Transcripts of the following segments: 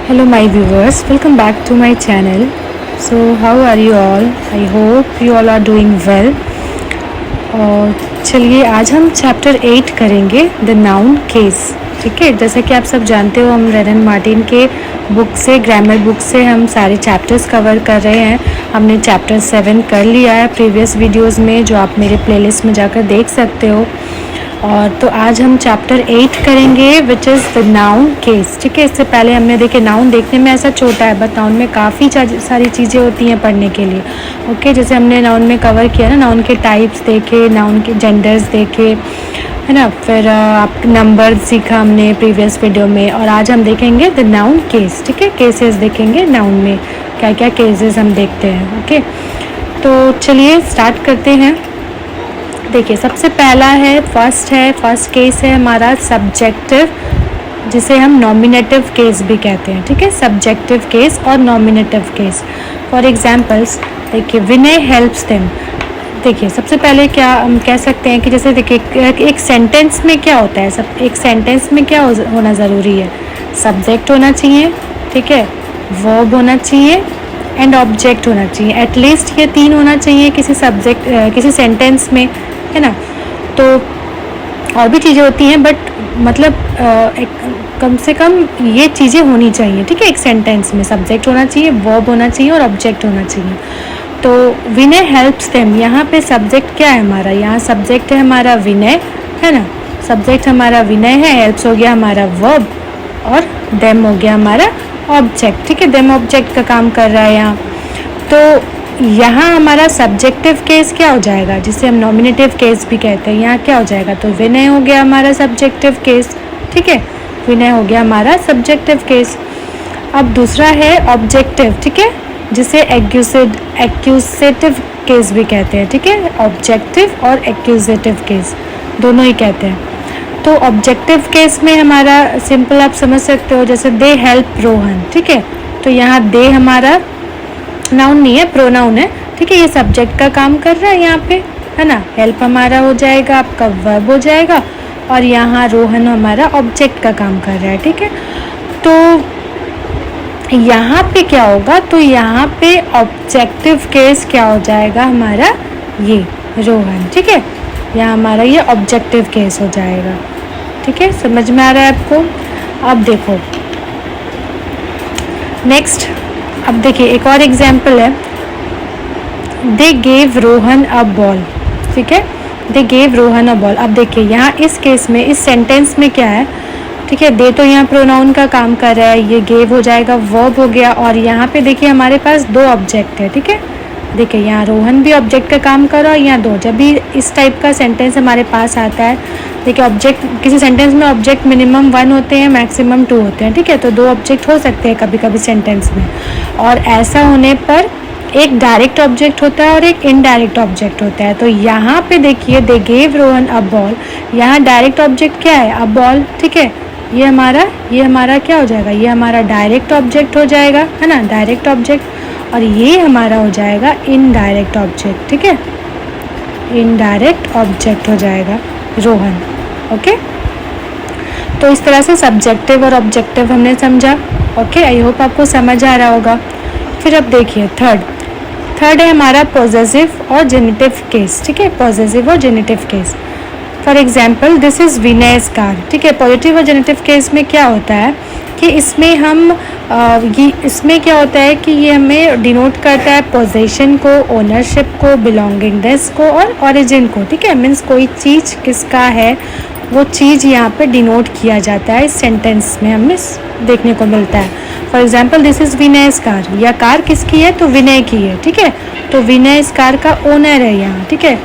Hello my viewers, welcome back to my channel. So how are you all? I hope you all are doing well. और चलिए आज हम chapter 8 करेंगे the noun case. ठीक है, जैसा कि आप सब जानते हो हम रेनन मार्टिन के बुक से, ग्रामर बुक से हम सारे चैप्टर्स कवर कर रहे हैं। हमने चैप्टर 7 कर लिया है प्रीवियस वीडियोस में, जो आप मेरे प्लेलिस्ट में जाकर देख सकते हो। और तो आज हम चैप्टर 8 करेंगे which is the noun case. ठीक है, इससे पहले हमने देखे नाउन देखने में ऐसा छोटा है, बट नाउन में काफ़ी सारी चीज़ें होती हैं पढ़ने के लिए। ओके, जैसे हमने नाउन में कवर किया ना, नाउन के टाइप्स देखे, नाउन के जेंडर्स देखे, है ना, फिर आप नंबर सीखा हमने प्रीवियस वीडियो में। और आज हम देखेंगे द नाउन केस। ठीक है, केसेस देखेंगे नाउन में क्या क्या केसेस हम देखते हैं। ओके, तो चलिए स्टार्ट करते हैं। देखिए सबसे पहला है, फर्स्ट केस है हमारा सब्जेक्टिव, जिसे हम नॉमिनेटिव केस भी कहते हैं। ठीक है, सब्जेक्टिव केस और नॉमिनेटिव केस। फॉर एग्जांपल्स देखिए, विनय हेल्प्स देम। देखिए सबसे पहले क्या हम कह सकते हैं कि जैसे देखिए एक सेंटेंस में क्या होता है, सब एक सेंटेंस में क्या होना ज़रूरी है, सब्जेक्ट होना चाहिए, ठीक है, वर्ब होना चाहिए एंड ऑब्जेक्ट होना चाहिए। एटलीस्ट ये 3 होना चाहिए किसी सेंटेंस में, है ना। तो और भी चीज़ें होती हैं, बट मतलब कम से कम ये चीज़ें होनी चाहिए। ठीक है, एक सेंटेंस में सब्जेक्ट होना चाहिए, वर्ब होना चाहिए और ऑब्जेक्ट होना चाहिए। तो विनय हेल्प्स देम, यहाँ पे सब्जेक्ट क्या है हमारा, यहाँ सब्जेक्ट है हमारा विनय, है ना। सब्जेक्ट हमारा विनय है, हेल्प्स हो गया हमारा वर्ब और देम हो गया हमारा ऑब्जेक्ट। ठीक है, देम ऑब्जेक्ट का काम कर रहा है यहाँ। तो यहाँ हमारा सब्जेक्टिव केस क्या हो जाएगा, जिसे हम नॉमिनेटिव केस भी कहते हैं। यहाँ क्या हो जाएगा, तो विनय हो गया हमारा सब्जेक्टिव केस। ठीक है, विनय हो गया हमारा सब्जेक्टिव केस। अब दूसरा है ऑब्जेक्टिव, ठीक है, जिसे एक्यूजेटिव केस भी कहते हैं। ठीक है, ऑब्जेक्टिव और एक्यूजेटिव केस दोनों ही कहते हैं। तो ऑब्जेक्टिव केस में हमारा सिंपल आप समझ सकते हो, जैसे दे हेल्प रोहन। ठीक है, तो यहाँ दे हमारा नाउन नहीं है, प्रोनाउन है। ठीक है, ये सब्जेक्ट का काम कर रहा है यहाँ पे, है ना। हेल्प हमारा हो जाएगा, आपका वर्ब हो जाएगा, और यहाँ रोहन हमारा ऑब्जेक्ट का काम कर रहा है। ठीक है, तो यहाँ पे क्या होगा, तो यहाँ पे ऑब्जेक्टिव केस क्या हो जाएगा हमारा, ये रोहन। ठीक है, यहाँ हमारा ये ऑब्जेक्टिव केस हो जाएगा। ठीक है, समझ में आ रहा है आपको। अब देखो नेक्स्ट, अब देखिए एक और एग्जाम्पल है, they gave Rohan a ball. ठीक है, they gave Rohan a ball. अब देखिए यहाँ इस केस में, इस सेंटेंस में क्या है, ठीक है, दे तो यहाँ प्रोनाउन का काम कर रहा है, ये गेव हो जाएगा, वर्ब हो गया, और यहाँ पे देखिए हमारे पास 2 ऑब्जेक्ट है। ठीक है, देखिए यहाँ रोहन भी ऑब्जेक्ट का काम कर रहा है, यहाँ 2। जब भी इस टाइप का सेंटेंस हमारे पास आता है, देखिए ऑब्जेक्ट, किसी सेंटेंस में ऑब्जेक्ट मिनिमम 1 होते हैं, मैक्सिमम 2 होते हैं। ठीक है, तो 2 ऑब्जेक्ट हो सकते हैं कभी कभी सेंटेंस में। और ऐसा होने पर एक डायरेक्ट ऑब्जेक्ट होता है और एक इनडायरेक्ट ऑब्जेक्ट होता है। तो यहाँ पे देखिए they gave Rohan a ball, यहाँ डायरेक्ट ऑब्जेक्ट क्या है, अ बॉल। ठीक है, ये हमारा क्या हो जाएगा, ये हमारा डायरेक्ट ऑब्जेक्ट हो जाएगा, है ना, डायरेक्ट ऑब्जेक्ट। और ये हमारा हो जाएगा इनडायरेक्ट ऑब्जेक्ट। ठीक है, इनडायरेक्ट ऑब्जेक्ट हो जाएगा रोहन। ओके, तो इस तरह से सब्जेक्टिव और ऑब्जेक्टिव हमने समझा। ओके, आई होप आपको समझ आ रहा होगा। फिर अब देखिए थर्ड है हमारा पॉजेसिव और जेनेटिव केस। ठीक है, पॉजेसिव और genitive case. For example this is Vinay's car. ठीक है, पॉजिटिव और जेनेटिव केस में क्या होता है कि इसमें हम इसमें क्या होता है कि ये हमें डिनोट करता है पोजीशन को, ओनरशिप को, बिलोंगिंगनेस को और ओरिजिन को। ठीक है, मीन्स कोई चीज़ किसका है वो चीज़ यहाँ पे डिनोट किया जाता है, इस सेंटेंस में हमें देखने को मिलता है। For example this is Vinay's car, या कार किसकी है, तो विनय की है। ठीक है, तो विनय's कार का ओनर है यहाँ। ठीक है,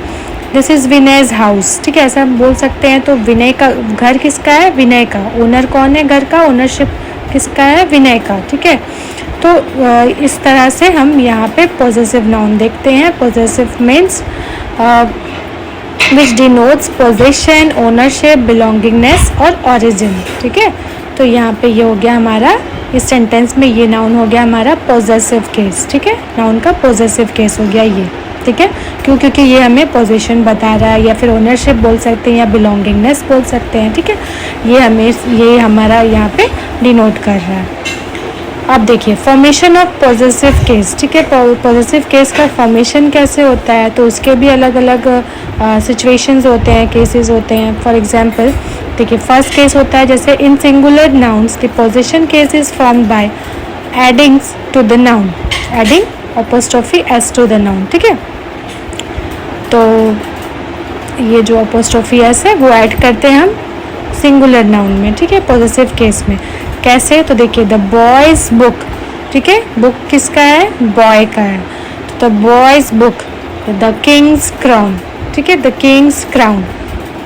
दिस इज़ विनय's हाउस। ठीक है, ऐसा हम बोल सकते हैं। तो विनय का घर किसका है, विनय का। ओनर कौन है घर का, ओनरशिप किसका है, विनय का। ठीक है, तो इस तरह से हम यहाँ पे पॉजेसिव नाउन देखते हैं। Possessive means which denotes position, ownership, belongingness और ओरिजिन। ठीक है, तो यहाँ पे ये हो गया हमारा, इस सेंटेंस में ये नाउन हो गया हमारा पॉजेसिव केस। ठीक है, नाउन का पॉजेसिव केस हो गया ये। ठीक है, क्योंकि ये हमें पोजीशन बता रहा है, या फिर ओनरशिप बोल सकते हैं, या बिलोंगिंगनेस बोल सकते हैं। ठीक है, ये हमारा यहाँ पे डिनोट कर रहा है। अब देखिए फॉर्मेशन ऑफ पॉजेसिव केस, ठीक है, पॉजेसिव केस का फॉर्मेशन कैसे होता है, तो उसके भी अलग अलग सिचुएशंस होते हैं, केसेस होते हैं। फॉर एग्जांपल देखिए फर्स्ट केस होता है जैसे in singular nouns the position case is formed by adding to the noun, adding apostrophe S to the noun, ठीक है। तो ये जो अपोस्ट्रोफी एस है वो ऐड करते हैं हम सिंगुलर नाउन में, ठीक है, पॉजेसिव केस में। कैसे, तो देखिए द बॉयज़ बुक, ठीक है, बुक किसका है, बॉय का है, तो the boys book, the Kings crown, ठीक है, द किंग्स क्राउन,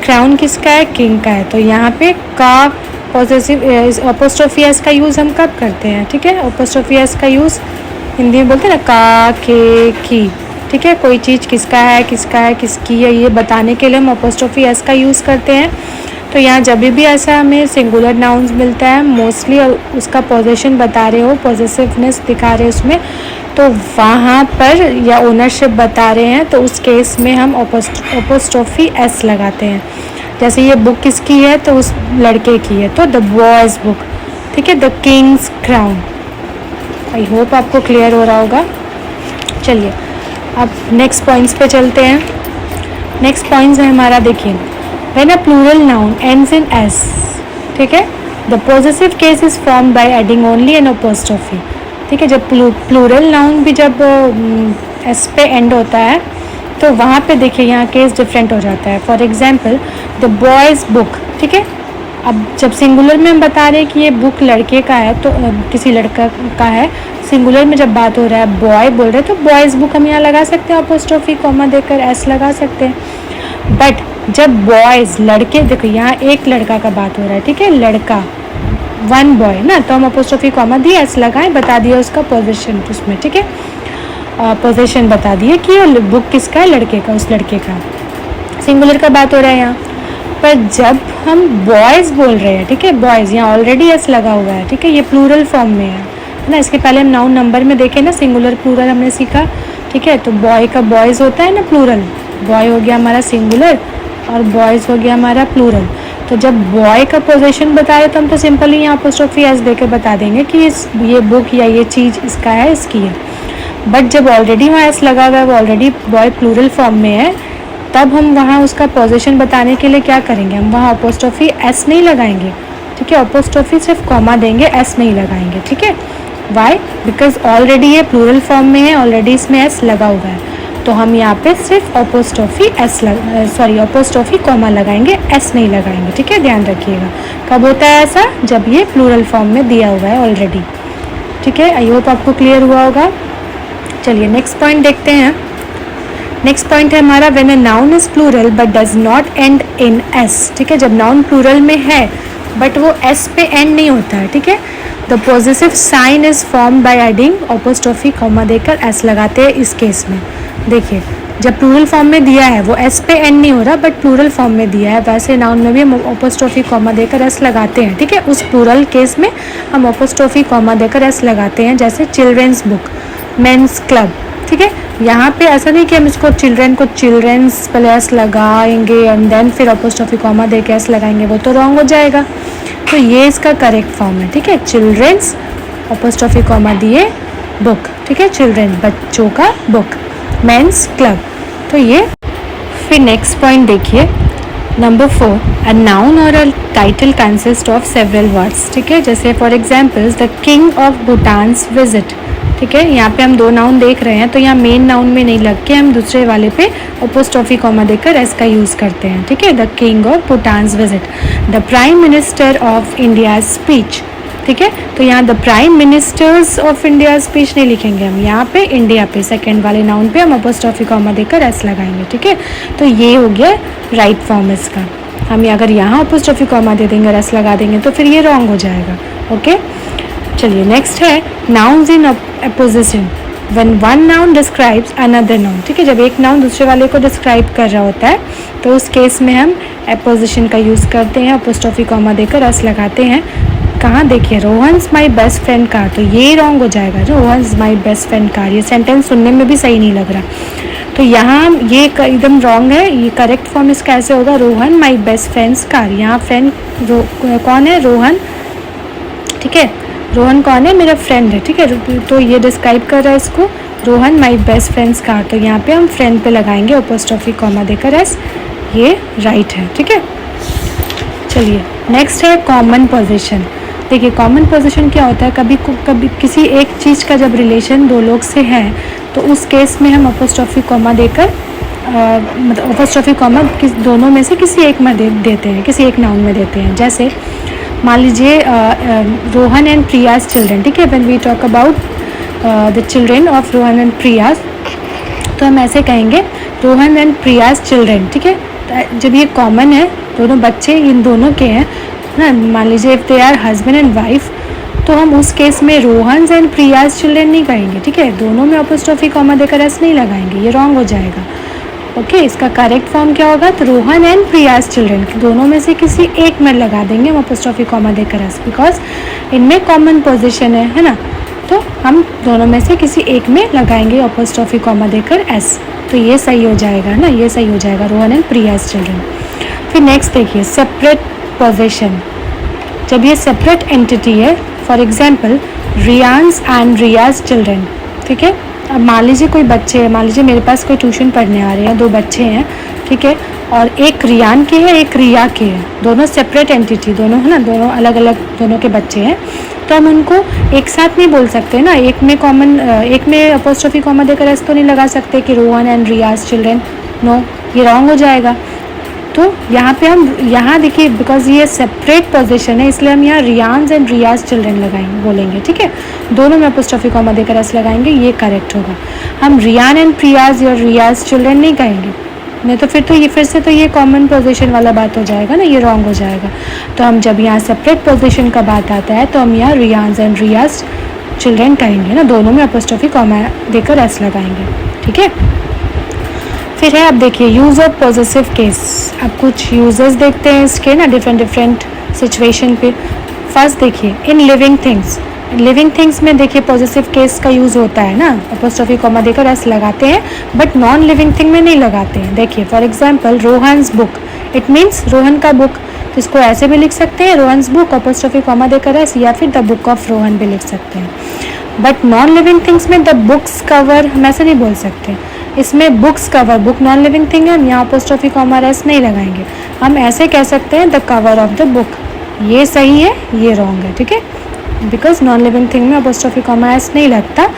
क्राउन किसका है, किंग का है। तो यहाँ पे का पॉजेसिव अपोस्ट्रोफी एस का यूज़ हम कब करते हैं, ठीक है, अपोस्ट्रोफी एस का यूज़ हिंदी में बोलते हैं ना, का, के, की, ठीक है, कोई चीज़ किसका है, किसकी है, ये बताने के लिए हम अपोस्ट्रोफी एस का यूज़ करते हैं। तो यहाँ जब भी ऐसा हमें सिंगुलर नाउन्स मिलता है मोस्टली और उसका पोजीशन बता रहे हो, पॉजेसिवनेस दिखा रहे हो उसमें, तो वहाँ पर या ओनरशिप बता रहे हैं, तो उस केस में हम अपोस्ट्रोफी एस लगाते हैं। जैसे ये बुक किसकी है, तो उस लड़के की है, तो द बॉयज़ बुक, ठीक है, the Kings crown. I hope आपको क्लियर हो रहा होगा। चलिए अब नेक्स्ट पॉइंट्स पे चलते हैं। नेक्स्ट पॉइंट्स है हमारा, देखिए when a plural noun ends in s, ठीक है, the possessive case is formed by adding only an apostrophe, ठीक है। जब प्लूरल नाउन भी जब एस पे एंड होता है तो वहाँ पे देखिए यहाँ केस डिफरेंट हो जाता है। For example the boys book, ठीक है, अब जब सिंगुलर में हम बता रहे हैं कि ये बुक लड़के का है, तो किसी लड़का का है, सिंगुलर में जब बात हो रहा है बॉय बोल रहे हैं, तो बॉयज़ बुक हम यहाँ लगा सकते हैं अपोस्ट्रोफी कॉमा देकर एस लगा सकते हैं। बट जब बॉयज़ लड़के, देखो यहाँ एक लड़का का बात हो रहा है, ठीक है, लड़का वन बॉय ना, तो हम अपोस्ट्रोफी कॉमा दिए एस लगाएं, बता दिए उसका पोजीशन उसमें, ठीक है, पोजीशन बता दिए कि बुक किसका है, लड़के का, उस लड़के का, सिंगुलर का बात हो रहा है यहाँ पर। जब हम बॉयज़ बोल रहे हैं, ठीक है, बॉयज़ यहाँ ऑलरेडी एस लगा हुआ है, ठीक है, ये प्लूरल फॉर्म में है ना। इसके पहले हम नाउन नंबर में देखें ना, सिंगुलर प्लूरल हमने सीखा, ठीक है, तो बॉय का बॉयज़ होता है ना प्लूरल, बॉय हो गया हमारा सिंगुलर और बॉयज़ हो गया हमारा प्लूरल। तो जब बॉय का पोजीशन बताए तो हम तो सिंपली यहाँ अपोस्ट्रोफी एस देकर बता देंगे कि ये बुक या ये चीज़ इसका है, इसकी है। बट जब ऑलरेडी वहाँ एस लगा हुआ है, वो ऑलरेडी बॉय प्लूरल फॉर्म में है, तब हम वहाँ उसका पोजीशन बताने के लिए क्या करेंगे, हम वहाँ अपोस्ट्रोफी एस नहीं लगाएंगे, ठीक है, अपोस्ट्रोफी सिर्फ कॉमा देंगे, एस नहीं लगाएंगे, ठीक है। वाई, बिकॉज ऑलरेडी ये प्लूरल फॉर्म में है, ऑलरेडी इसमें एस लगा हुआ है, तो हम यहाँ पे सिर्फ अपोस्ट्रोफी कॉमा लगाएंगे, एस नहीं लगाएंगे, ठीक है, ध्यान रखिएगा। कब होता है ऐसा, जब ये प्लूरल फॉर्म में दिया हुआ है ऑलरेडी, ठीक है। आई होप आपको क्लियर हुआ होगा। चलिए नेक्स्ट पॉइंट देखते हैं। नेक्स्ट पॉइंट है हमारा when a noun is plural but does not end in S, ठीक है, जब नाउन प्लूरल में है बट वो एस पे एंड नहीं होता है, ठीक है, the positive sign is form by adding apostrophe comma देकर एस लगाते हैं। इस केस में देखिए जब प्लूरल फॉर्म में दिया है वो एस पे एंड नहीं हो रहा बट प्लूरल फॉर्म में दिया है, वैसे नाउन में भी हम अपोस्ट्रोफी कॉमा देकर एस लगाते हैं, ठीक है। उस प्लूरल केस में हम अपोस्ट्रोफी कॉमा देकर एस लगाते हैं, जैसे चिल्ड्रेंस बुक, मेंस क्लब, ठीक है। यहाँ पे ऐसा नहीं कि हम इसको चिल्ड्रेन को चिल्ड्रेंस पहले एस लगाएंगे एंड देन फिर अपोस्ट्रोफी कॉमा देकर एस लगाएंगे, वो तो रॉन्ग हो जाएगा। तो ये इसका करेक्ट फॉर्म है, ठीक है, चिल्ड्रेंस अपोस्ट्रोफी कॉमा दिए बुक, ठीक है, चिल्ड्रेन बच्चों का बुक, मेंस क्लब। तो ये फिर नेक्स्ट पॉइंट देखिए नंबर 4, अ नाउन और a title consist of several words, ठीक है, जैसे for examples the king of Bhutan's visit, ठीक है। यहाँ पे हम दो नाउन देख रहे हैं, तो यहाँ मेन नाउन में नहीं लग के हम दूसरे वाले पे अपोस्ट्रोफी कॉमा देकर एस का यूज़ करते हैं, ठीक है, the king of Bhutan's visit, the prime minister of India speech, ठीक है। तो यहाँ the prime ministers of India speech नहीं लिखेंगे हम, यहाँ पे इंडिया पे सेकेंड वाले नाउन पे हम अपोस्ट्रोफी कॉमा देकर एस लगाएंगे, ठीक है। तो ये हो गया राइट फॉर्म इसका। हम अगर यहाँ अपोस्ट्रोफी कॉमा दे देंगे और एस लगा देंगे तो फिर ये रॉन्ग हो जाएगा, ओके। चलिए नेक्स्ट है nouns in opposition, when one noun describes another noun, ठीक है, जब एक नाउन दूसरे वाले को डिस्क्राइब कर रहा होता है तो उस केस में हम अपोजिशन का यूज़ करते हैं, अपोस्ट्रोफी कॉमा देकर एस लगाते हैं। कहाँ देखिए Rohan's my best friend car, तो ये रॉन्ग हो जाएगा, Rohan's my best friend car, ये सेंटेंस सुनने में भी सही नहीं लग रहा, तो यहाँ ये एकदम रॉन्ग है। ये करेक्ट फॉर्म इसका ऐसे होगा, Rohan my best friends car, यहाँ फ्रेंड कौन है, रोहन, ठीक है, रोहन कौन है? मेरा फ्रेंड है, ठीक है। तो ये डिस्क्राइब कर रहा है इसको, Rohan my best friends car. तो यहाँ पे हम फ्रेंड पे लगाएंगे अपोस्ट्रोफी कॉमा देकर एस, ये राइट है, ठीक है। चलिए नेक्स्ट है कॉमन पोजीशन। देखिए कॉमन पोजीशन क्या होता है, कभी किसी एक चीज़ का जब रिलेशन दो लोग से है तो उस केस में हम अपोस्ट्रोफी कॉमा देकर मतलब अपोस्ट्रोफी कॉमा दोनों में से किसी एक में देते हैं, किसी एक नाउन में देते हैं। जैसे मान लीजिए रोहन एंड प्रियाज चिल्ड्रन, ठीक है। When we talk about the children of Rohan and Priya's, तो हम ऐसे कहेंगे रोहन एंड प्रियाज चिल्ड्रन, ठीक है। जब ये कॉमन है, दोनों बच्चे इन दोनों के हैं ना, मान लीजिए if they are husband and wife, तो हम उस केस में रोहन एंड प्रियाज चिल्ड्रन नहीं कहेंगे, ठीक है। दोनों में अपोस्ट्रोफी कॉमा देकर एस नहीं लगाएंगे, ये रॉन्ग हो जाएगा। ओके इसका करेक्ट फॉर्म क्या होगा? तो रोहन एंड प्रियाज चिल्ड्रन, दोनों में से किसी एक में लगा देंगे हम अपोस्ट्रोफी कॉमा देकर एस, बिकॉज इनमें कॉमन पोजीशन है ना। तो हम दोनों में से किसी एक में लगाएंगे अपोस्ट्रोफी कॉमा देकर एस, तो ये सही हो जाएगा ना, ये सही हो जाएगा, रोहन एंड प्रियाज चिल्ड्रन। फिर नेक्स्ट देखिए सेपरेट पोजीशन। जब ये सेपरेट एंटिटी है, for example Riyan's and Riya's children, ठीक है। अब मान लीजिए कोई बच्चे हैं, मान लीजिए मेरे पास कोई ट्यूशन पढ़ने आ रहे हैं, दो बच्चे हैं, ठीक है, और एक रियान के है एक रिया के है, दोनों सेपरेट एंटिटी, दोनों है ना, दोनों अलग अलग दोनों के बच्चे हैं। तो हम उनको एक साथ नहीं बोल सकते ना, एक में कॉमन एक में अपोस्ट्रोफी कॉमा देकर ऐसे तो नहीं लगा सकते कि Rohan and Riya's children, no, ये रॉन्ग हो जाएगा। तो यहाँ पे हम यहाँ देखिए बिकॉज ये सेपरेट पोजीशन है, इसलिए हम यहाँ रियान्स एंड रियाज चिल्ड्रन लगाएंगे, बोलेंगे, ठीक है। दोनों में अपोस्ट्रोफी कॉमा देकर एस लगाएंगे, ये करेक्ट होगा। हम रियान एंड प्रियाज या रियाज चिल्ड्रन नहीं कहेंगे, नहीं तो फिर से तो ये कॉमन पोजीशन वाला बात हो जाएगा ना, ये रॉन्ग हो जाएगा। तो हम जब यहाँ सेपरेट पोजीशन का बात आता है तो हम यहाँ रियान्स एंड रियाज चिल्ड्रन कहेंगे ना, दोनों में अपोस्ट्रोफी कॉमा देकर एस लगाएंगे, ठीक है। फिर है, अब देखिए यूज़ ऑफ पॉजेसिव केस। अब कुछ यूजेस देखते हैं इसके ना डिफरेंट सिचुएशन पे। फर्स्ट देखिए in living things, living things में देखिए पॉजेसिव केस का यूज़ होता है ना, अपोस्ट्रोफी कॉमा देकर एस लगाते हैं, बट नॉन लिविंग थिंग में नहीं लगाते हैं। देखिए for example Rohan's book, it means Rohan का बुक, तो इसको ऐसे भी लिख सकते हैं रोहन्स बुक अपोस्ट्रोफी कॉमा देकर एस, या फिर द बुक ऑफ रोहन भी लिख सकते हैं। बट नॉन लिविंग थिंग्स में द बुक्स कवर हम ऐसे नहीं बोल सकते, इसमें books cover, book non living thing है, हम यहाँ अपोस्ट्रोफी कॉमा एस नहीं लगाएंगे, हम ऐसे कह सकते हैं the cover of the book, ये सही है, ये रॉन्ग है, ठीक है। बिकॉज नॉन लिविंग थिंग में अपोस्ट्रोफी कॉमा एस नहीं लगता,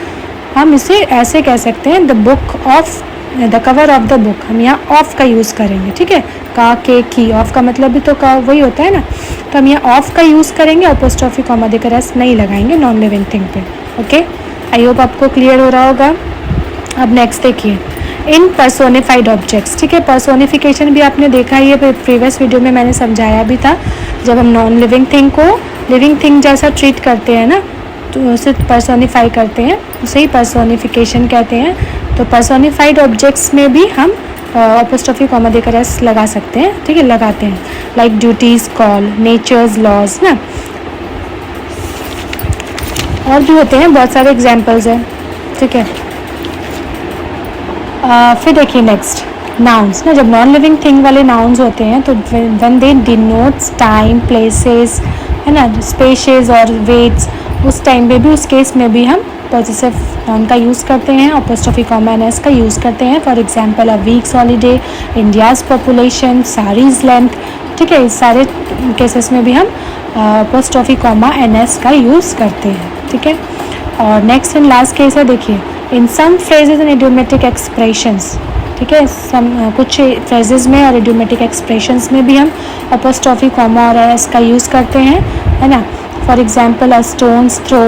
हम इसे ऐसे कह सकते हैं the book of, the cover of the book, हम यहाँ ऑफ का यूज़ करेंगे, ठीक है। का के की ऑफ का मतलब भी तो का वही होता है ना, तो हम यहाँ ऑफ का यूज़ करेंगे, अपोस्ट्रोफी कॉमा देकर एस नहीं लगाएंगे नॉन लिविंग थिंग पे। ओके आई होप आपको क्लियर हो रहा होगा। अब नेक्स्ट देखिए इन पर्सोनिफाइड ऑब्जेक्ट्स, ठीक है। पर्सोनिफिकेशन भी आपने देखा ही है, प्रीवियस वीडियो में मैंने समझाया भी था, जब हम नॉन लिविंग थिंग को लिविंग थिंग जैसा ट्रीट करते हैं ना, तो उसे पर्सोनिफाई करते हैं, उसे ही पर्सोनिफिकेशन कहते हैं। तो पर्सोनिफाइड ऑब्जेक्ट्स में भी हम अपोस्ट्रोफी कॉमा देकर एस लगा सकते हैं, ठीक है, लगाते हैं, like duties, call, natures, laws ना, और भी होते हैं, बहुत सारे एग्जाम्पल्स हैं, ठीक है। फिर देखिए नेक्स्ट नाउन्स ना, जब नॉन लिविंग थिंग वाले नाउन्स होते हैं तो when they denotes time, places, है ना, स्पेसेस और वेट्स, उस टाइम पे भी, उस केस में भी हम पॉजिटिव नाउन का यूज़ करते हैं, अपोस्ट्रोफी कॉमा एन एस का यूज़ करते हैं। For example a week's holiday, India's population, sari's length, ठीक है, इस सारे केसेस में भी हम अपोस्ट्रोफी कॉमा एन एस का यूज़ करते हैं, ठीक है। और नेक्स्ट एंड लास्ट केस है, देखिए इन सम फ्रेजेज एंड इडियोमेटिक एक्सप्रेशंस, ठीक है, कुछ फ्रेजेस में और इडियोमेटिक एक्सप्रेशंस में भी हम अपोस्ट्रोफी कॉमा और एस का यूज़ करते हैं, है ना। For example a stone's throw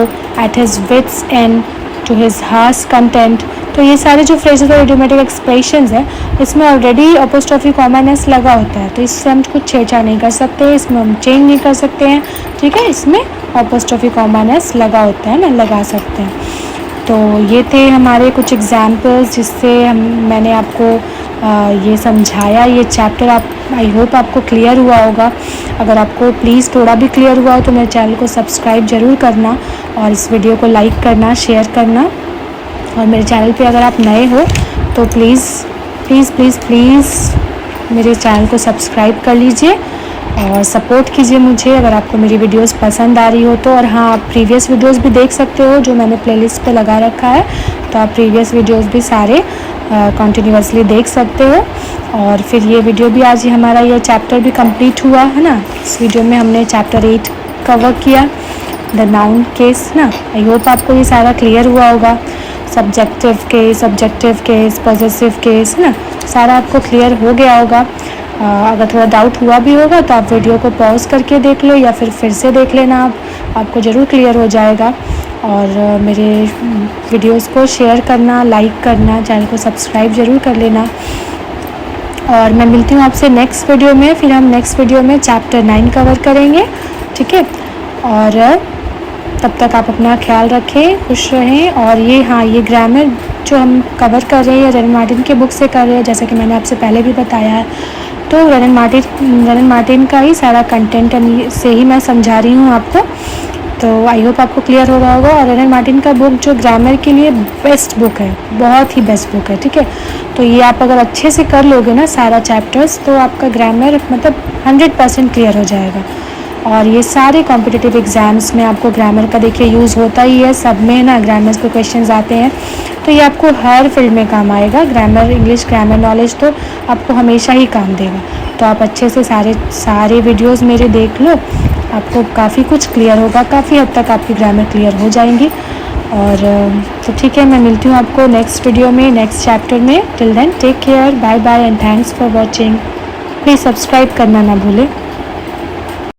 at his wits end to his heart's content, तो ये सारे जो फ्रेजेस और इडियोमेटिक एक्सप्रेशंस हैं, इसमें already apostrophe comma and S लगा होता है, तो इससे हम कुछ छेड़छाड़ नहीं कर सकते, इसमें हम चेंज नहीं कर सकते हैं, ठीक है, इसमें अपोस्ट्रोफी कॉमा एन एस लगा होता है ना, लगा सकते हैं। तो ये थे हमारे कुछ एग्जाम्पल्स जिससे मैंने आपको ये समझाया, ये चैप्टर आप, आई होप आपको क्लियर हुआ होगा। अगर आपको प्लीज़ थोड़ा भी क्लियर हुआ हो तो मेरे चैनल को सब्सक्राइब ज़रूर करना और इस वीडियो को लाइक करना, शेयर करना, और मेरे चैनल पे अगर आप नए हो तो प्लीज़ प्लीज़ प्लीज़ प्लीज़ मेरे चैनल को सब्सक्राइब कर लीजिए और सपोर्ट कीजिए मुझे अगर आपको मेरी वीडियोस पसंद आ रही हो तो। और हाँ, आप प्रीवियस वीडियोस भी देख सकते हो जो मैंने प्लेलिस्ट पे लगा रखा है, तो आप प्रीवियस वीडियोस भी सारे कंटिन्यूअसली देख सकते हो। और फिर ये वीडियो भी आज ही हमारा ये चैप्टर भी कंप्लीट हुआ है ना। इस वीडियो में हमने चैप्टर 8 कवर किया, द नाउन केस ना। आई होप आपको ये सारा क्लियर हुआ होगा। Subjective case, objective case, possessive case ना, सारा आपको क्लियर हो गया होगा। अगर थोड़ा डाउट हुआ भी होगा तो आप वीडियो को पॉज करके देख लो या फिर से देख लेना, आपको ज़रूर क्लियर हो जाएगा। और मेरे वीडियोस को शेयर करना, लाइक करना, चैनल को सब्सक्राइब ज़रूर कर लेना। और मैं मिलती हूँ आपसे नेक्स्ट वीडियो में। फिर हम नेक्स्ट वीडियो में चैप्टर 9 कवर करेंगे, ठीक है। और तब तक आप अपना ख्याल रखें, खुश रहें। और ये हाँ, ये ग्रामर जो हम कवर कर रहे हैं रेनन मार्टिन के बुक से कर रहे हैं, जैसा कि मैंने आपसे पहले भी बताया है, तो रेनन मार्टिन का ही सारा कंटेंट से ही मैं समझा रही हूँ आपको। तो आई होप आपको क्लियर हो रहा होगा। और रेनन मार्टिन का बुक जो ग्रामर के लिए बेस्ट बुक है, बहुत ही बेस्ट बुक है, ठीक है। तो ये आप अगर अच्छे से कर लोगे ना सारा चैप्टर्स, तो आपका ग्रामर मतलब 100% क्लियर हो जाएगा। और ये सारे कॉम्पिटिटिव एग्ज़ाम्स में आपको ग्रामर का देखिए यूज़ होता ही है, सब में ना ग्रामर के क्वेश्चंस आते हैं, तो ये आपको हर फील्ड में काम आएगा। ग्रामर, इंग्लिश ग्रामर नॉलेज तो आपको हमेशा ही काम देगा। तो आप अच्छे से सारे वीडियोस मेरे देख लो, आपको काफ़ी कुछ क्लियर होगा, काफ़ी हद तक आपकी ग्रामर क्लियर हो जाएंगी। और तो ठीक है, मैं मिलती हूँ आपको नेक्स्ट वीडियो में, नेक्स्ट चैप्टर में। Till then take care, bye bye and thanks for watching. Please subscribe करना ना भूलें।